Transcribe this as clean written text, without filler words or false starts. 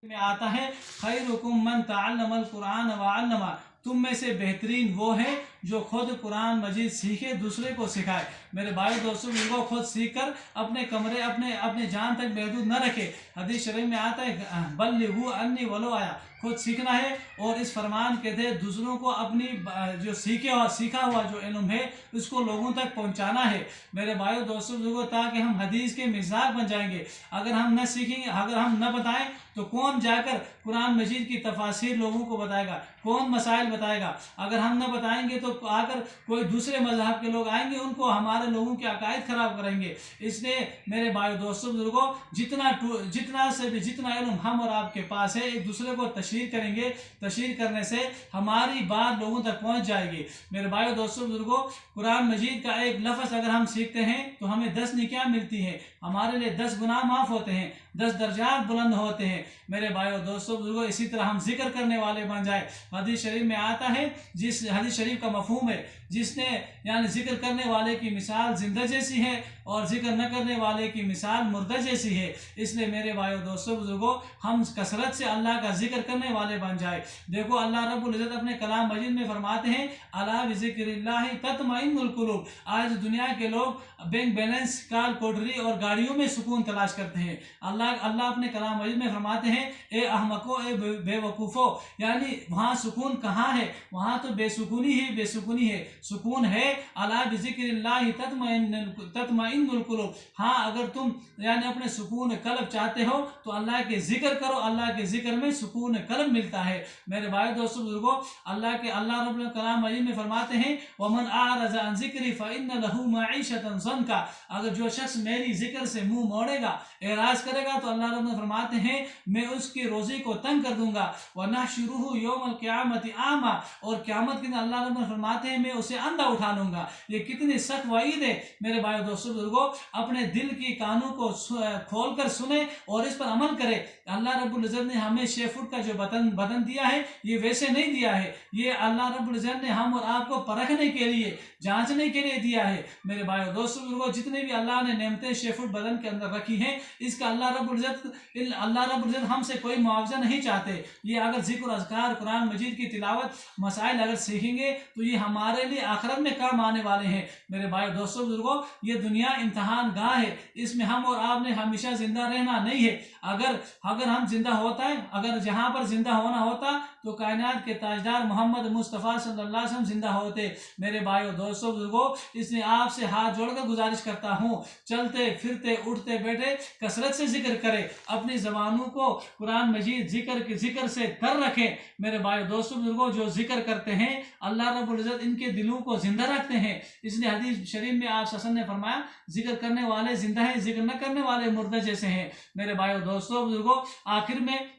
में आता है खैरुकुम मन तअल्लमल कुरान व अल्लमा, तुम में से बेहतरीन वो है जो खुद कुरान मजीद सीखे दूसरे को सिखाए। मेरे भाई दोस्तों, इनको खुद सीख कर अपने कमरे अपने जान तक महदूद न रखे। हदीस शरीफ में आता है बल्लिगू अन्नी वलो आया, खुद सीखना है और इस फरमान के थे दूसरों को अपनी जो सीखा हुआ जो इल्म है उसको लोगों तक पहुंचाना है। मेरे भाइयों दोस्तों, ताकि हम हदीस के मिज़ाक बन जाएंगे। अगर हम न सीखेंगे, अगर हम न बताएं तो कौन जाकर कुरान मजीद की तफासिर लोगों को बताएगा, कौन मसाइल बताएगा। अगर हम न बताएंगे तो आकर कोई दूसरे मजहब के लोग आएंगे, उनको हमारे लोगों के अकायद खराब करेंगे। इसलिए मेरे भाइयों दोस्तों बुजुर्गों, जितना इल्म हम और आपके पास है, एक दूसरे को तशहीर करेंगे। तशहीर करने से हमारी बात लोगों तक पहुंच जाएगी। मेरे भाइयों दोस्तों बुजुर्गों, कुरान मजीद का एक लफ्ज़ अगर हम सीखते हैं तो हमें 10 नेकियां मिलती हैं, हमारे लिए 10 गुनाह माफ़ होते हैं, 10 दर्जात बुलंद होते हैं। मेरे भाइयों दोस्तों बुजुर्गों, इसी तरह हम जिक्र करने वाले बन जाए। हदीस शरीफ में आता है, जिस हदीस शरीफ का मफहूम है, जिसने यानी जिक्र करने वाले की मिसाल जिंदा जैसी है और जिक्र न करने वाले की मिसाल मुर्दा जैसी है। इसलिए मेरे भाइयों दोस्तों बुजुर्गों, हम कसरत से अल्लाह का जिक्र करने वाले बन जाए। देखो अल्लाह रब्बुल इज़्ज़त अपने कलाम मजीद में फरमाते हैं, अला बिज़िक्रिल्लाहि तत्मइन्नुल कुलूब। आज दुनिया के लोग बैंक बैलेंस, कार कोठरी और गाड़ियों में सुकून तलाश करते हैं। अल्लाह अपने कलाम मजीद में फरमाते हैं, ए अहमको, ए बेवकूफ़ो, यानी वहाँ सुकून कहाँ है? वहाँ तो बेसुकूनी ही बेसुकूनी है। सुकून है अला बिज़िक्रिल्लाहि तत्मइन्नुल कुलूब। हाँ, अगर तुम यानी अपने सुकून कल्ब चाहते हो तो अल्लाह के जिक्र करो, अल्लाह के जिक्र में सुकून कल्ब मिलता है। मेरे भाई दोस्तों बुजुर्गों, अल्लाह रब्बुल कलाम मजीद में फरमाते हैं, वमन आरज़ अन ज़िक्री फ़इन्न लहू मईशतन ज़ंका। अगर जो शख्स मेरी जिक्र से मुंह मोड़ेगा, एराज करेगा, तो अल्लाह रब्बुल फरमाते हैं मैं उसकी रोजी को तंग कर दूंगा। व नहशुरुहु यौमल क़ियामति आमा, और क़यामत के दिन अल्लाह रब्बुल फरमाते हैं मैं उसे अंधा उठा लूंगा। ये कितनी सख्त वईद है। मेरे भाई दोस्तों बुजुर्गों, अपने दिल की कानों को खोल कर सुने और इस पर अमल करे। अल्लाह रब्बुल इज़्ज़त ने हमें 6 फुट का जो बदन दिया है, ये वैसे नहीं दिया है। ये अल्लाह रब्बुल इज़्ज़त ने हम और आपको परखने के लिए, जांचने के लिए दिया है। मेरे भाइयों दोस्तों बुजुर्गों, जितने भी अल्लाह ने नेमतें 6 फुट बदन के अंदर रखी हैं, इसका अल्लाह रब्बुल इज़्ज़त हमसे कोई मुआवजा नहीं चाहते। ये अगर जिक्र अज़कार, कुरान मजीद की तिलावत, मसाइल अगर सीखेंगे तो ये हमारे लिए आखिरत में काम आने वाले हैं। मेरे भाई दोस्तों बुजुर्गों, ये दुनिया इम्तहान गाह है, इसमें हम और आपने हमेशा जिंदा रहना नहीं है। अगर हम जिंदा होता है, अगर जहाँ पर जिंदा होना होता तो कायनात के ताजदार मोहम्मद मुस्तफ़ा सल्लल्लाहु अलैहि वसल्लम जिंदा होते। मेरे भाइयों दोस्तों बुजुर्गों, इसलिए आपसे हाथ जोड़कर गुजारिश करता हूँ, चलते फिरते उठते बैठे कसरत से जिक्र करें, अपनी ज़बानों को कुरान मजीद जिक्र से तर रखें। मेरे भाइयों दोस्तों बुजुर्गों, जो जिक्र करते हैं अल्लाह रब्बुल इज़्ज़त इनके दिलों को जिंदा रखते हैं। इसलिए हदीस शरीफ में आप सल्लल्लाहु अलैहि वसल्लम ने फरमाया, जिक्र करने वाले जिंदा हैं, जिक्र न करने वाले मुर्दा जैसे हैं। मेरे भाइयों दोस्तों बुजुर्गों, आखिर में